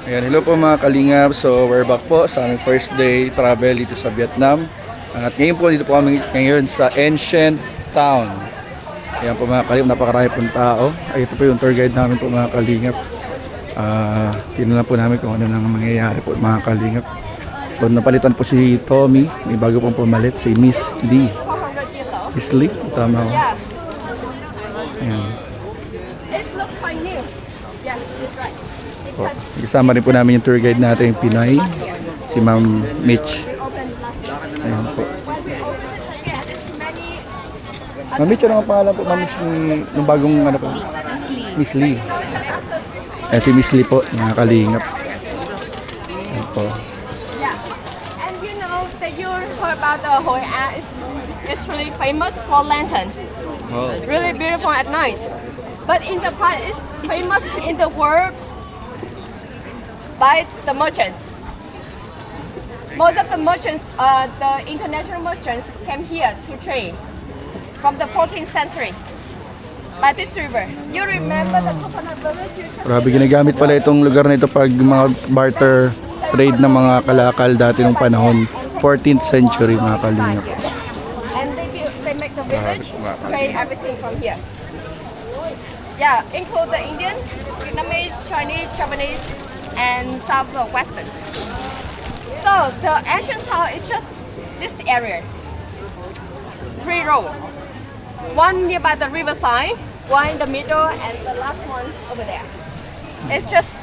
Ayan, hello po mga kalingap. So we're back po sa aming first day travel dito sa Vietnam. At ngayon po dito po kami ngayon sa Ancient Town. Ayan po mga kalingap, napakarami pong tao. Ay, ito po yung tour guide namin po mga kalingap. Tinulan po namin kung ano nang mangyayari po mga kalingap. So napalitan po si Tommy, may bago pong pumalit, si Miss Lee. Miss Lee, tama ko. Ayan. It looks quite new. Yeah, that's right. Po. Kasama rin po namin yung tour guide natin, yung Pinoy, si Ma'am Mitch. Ayan po. Ma'am Mitch, ano ang pangalan po, Ma'am Mitch, ng bagong ano po? Miss Lee. Ayan si Miss Lee po, mga kalingap. Ayan po. Yeah. And you know that you heard about the Hoi An is really famous for lantern. Oh. Really beautiful at night. But in Japan, it's famous in the world by the merchants. Most of the merchants, the international merchants, came here to trade from the 14th century by this river. You remember the coconut village? Grabe, ginagamit pala itong lugar na ito pag mga barter trade ng mga kalakal dati nung panahon. 14th century mga kalingap. And they make the village, trade everything from here. Yeah, include the Indian, Vietnamese, Chinese, Japanese, and Southwestern. So the ancient town is just this area. 3 rows. One nearby the riverside, one in the middle, and the last one over there. It's just,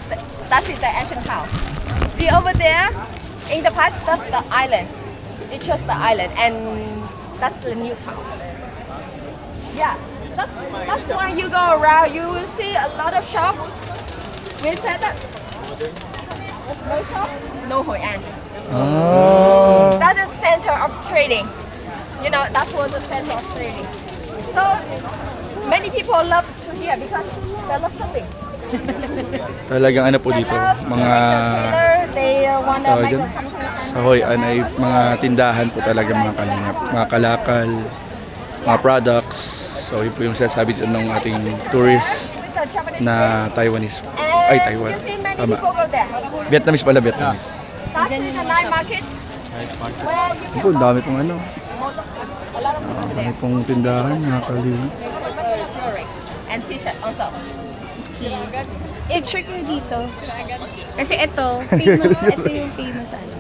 that's it, the ancient town. The over there, in the past, that's the island. It's just the island, and that's the new town. Yeah, that's why you go around, you will see a lot of shops. We said that no shop, no Hoi An. That's the center of trading. You know, that's what the center of trading. So many people love to hear because they love shopping. Talagang ano po dito, mga They wanna tawag make dyan? something. Sa Hoi An ay mga tindahan po talaga mga kalingap, mga kalakal, mga products. So yun po yung sasabi dito ng ating tourist na Taiwanese. Ay, Taiwan. You see many Tama. people go there. Vietnamese pala, Vietnamese. That's in the night market. Where you Ito po, ang dami pong ano. a lot of people Ang over dami there. pong tindahan, mga kalingap. Jewelry and t-shirt also. I-check nyo dito. Kasi ito, famous, ito yung famous ano.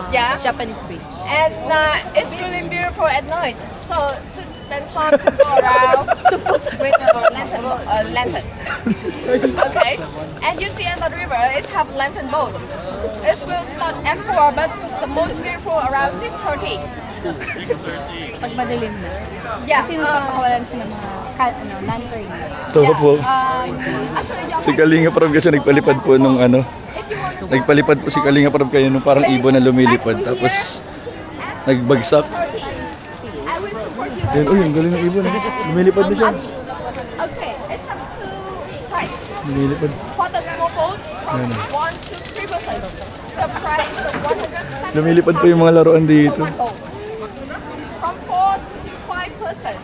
Yeah. Japanese bridge. And it's really beautiful at night. So spend time to go around with the lantern. Okay. And you see on the river, it's have lantern boat. It will start at 4, but the most beautiful around 6:30. Pag madilim na. Yeah. Kasi napapakawalan sila mga lantern. Ito po. Actually, Si Kalinga Prab kasi nagpalipad po nung ano. Nagpalipad po si Kalinga Prab kayo nung parang ibon na lumilipad. Tapos nagbagsak. I will support you. Ayun, uy, ang galing ng ibon. Lumilipad na siya. Okay, it's up to price. Lumilipad. For the small boat, from Ayun. 1 to 3%. The price is 100. Lumilipad po yung mga laruan dito. From 4 to 5%.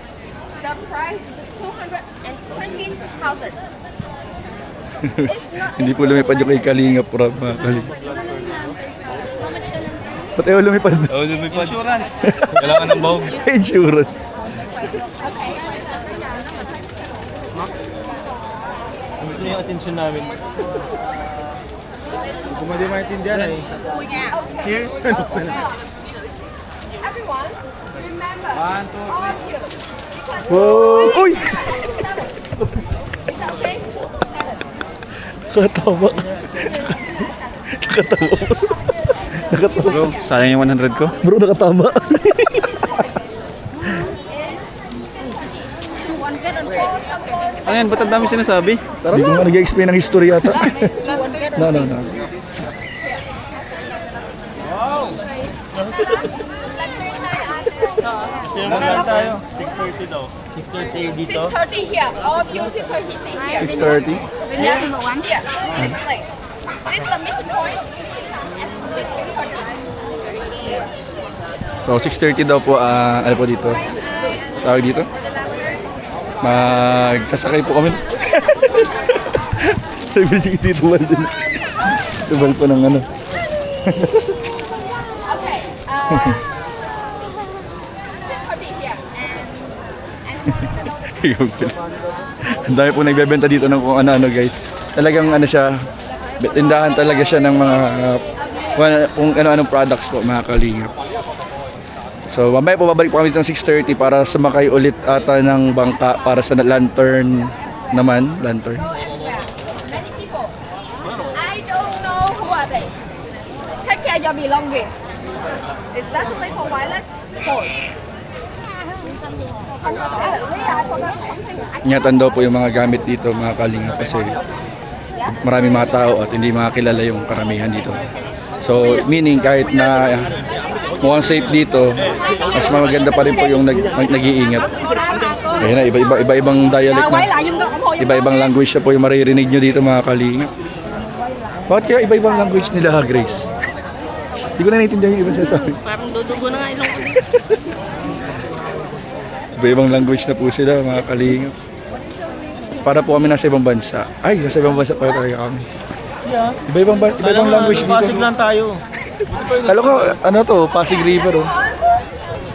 The price is 220,000. Hindi po lumipad yung kay Kalinga Prab, mga Kalinga. How much na lang? Ba't ayaw lumipad? Oh, lumipad. Insurance. Kailangan ng bahog. Insurance. Okay. Ito yung attention namin. Kung hindi maintindihan eh. Here? Everyone, remember, 1, 2, all of you. Because Wow! Uy! it's okay. Nakatawa. Nakatawa. Nakatawa. Bro, sayang yung 100 ko. Bro, nakatama. Ano yan? Ba't ang dami sinasabi? Hindi ko nga nag-explain ng history yata. No. Sino tayo? 630 daw. 630 dito. 6:30 here. All of you 6:30 stay here. 6:30. Yeah, here, this place. This is the meeting point. At 6:30. So 6:30 daw po, ano po dito? Tawag dito? Magsasakay po kami. Sabi si Tito Bal din. Tito Bal po ng ano. Okay. Sit for me here. Ang dami po nagbebenta dito ng kung ano-ano guys. Talagang ano siya, tindahan talaga siya ng mga kung ano-anong products po mga kalingap. So mamaya po babalik po kami ng 6:30 para sumakay ulit ata ng bangka para sa lantern naman. Lantern. Many people. I don't know who are they. Take care your belongings. Especially for Violet. Pause. I forgot something. Ingatan daw po yung mga gamit dito mga kalingap kasi maraming mga tao at hindi makakilala yung karamihan dito. So meaning kahit na mukhang safe dito, mas maganda pa rin po yung nag-iingat. Ayun na, iba-ibang dialect na. Iba-ibang language na po yung maririnig nyo dito mga kalingap. Bakit kaya iba-ibang language nila, Grace? Hindi ko na naiintindihan yung ibang sinasabi. Parang dudugo na nga ilong ko. Iba-ibang language na po sila mga kalingap. Para po kami nasa ibang bansa. Ay, nasa ibang bansa pala talaga kami. Yeah. Iba-ibang language dito. Pasig lang tayo. Kala ko, ano to, Pasig River oh.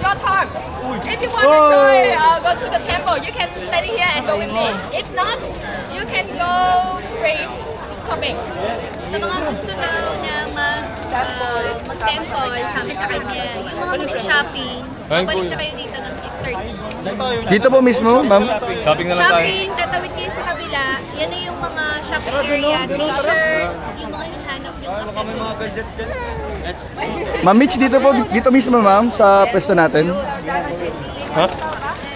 Your turn. If you want to try, go to the temple, you can stay here and go with me. If not, you can go free shopping. Sa mga gusto daw na mag-temple, sabi sa kanya, yung mga mag-shopping, babalik na kayo dito ng 6:30. Dito po mismo, ma'am. Shopping na lang tayo. Shopping, tatawid kayo sa kabila, yan na yung mga shopping area, t-shirt, yung mga hinahanap yung accessories. Ma'am Mitch, dito po, dito mismo ma'am, sa pwesto natin. Ha?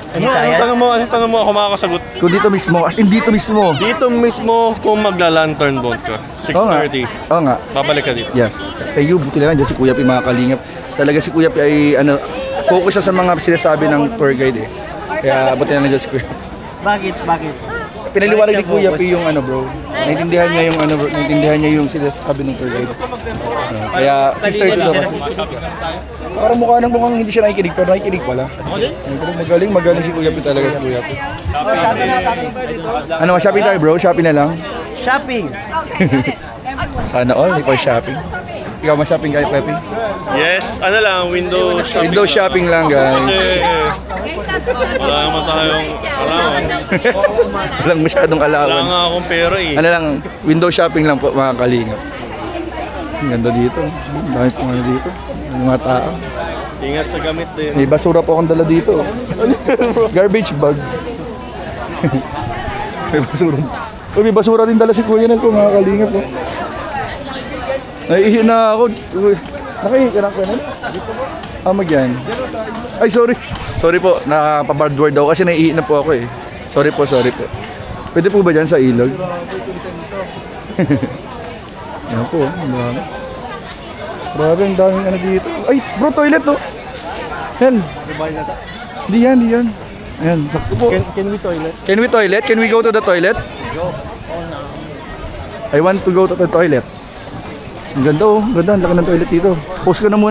Anong tanong mo ako makakasagot? Kung dito mismo, as in dito mismo. Dito mismo kung magla-lantern boat ka. Oo nga. 6:30. Oo nga. Babalik ka dito. Yes. Kayo, buti na lang dyan si Kuya Pi mga kalingap. Talaga si Kuya Pi ay ano, focus siya sa mga sinasabi ng tour guide eh. Kaya buti na lang dyan si Kuya. Bakit? Pinaliwanag ni Kuya Pi yung ano bro. Naintindihan niya yung ano bro, naintindihan niya yung sinasabi ng tour guide. Kaya 6:30 daw kasi. Parang mukhang hindi siya nakikinig pero nakikinig pala. Pero magaling si Kuya Pi talaga si Kuya Pi. Ano, shopping tayo bro? Shopping na lang? Shopping! Sana all, ikaw shopping. Ikaw ma-shopping kayo, Kuya Pi? Yes, ano lang, window shopping. Window shopping lang guys. Kasi wala naman tayong allowance. Walang masyadong Wala allowance. nga akong pera eh. Ano lang, window shopping lang po mga kalingap. Ang ganda dito. Ang dami po nga dito. Ang mga tao. Ingat sa gamit din. May basura po akong dala dito. Garbage bag. May basura. Uy, may basura din dala si Kuya Nel ko mga kalingap po. Naiihi na ako. Uy, nakahihi ka na Kuya Nel? Yan. Ay, sorry. Sorry po, nakapabardward daw kasi naiihi na po ako eh. Sorry po. Pwede po ba dyan sa ilog? Yan po, ang dami. Grabe, ang daming ano dito. Ay, bro, toilet to. Hell. Di yan. Ayan, sakto po. Can we toilet? Can we toilet? Can we go to the toilet? I want to go to the toilet. Ang ganda oh, ang ganda, ang laki ng toilet dito. Post ka na muna.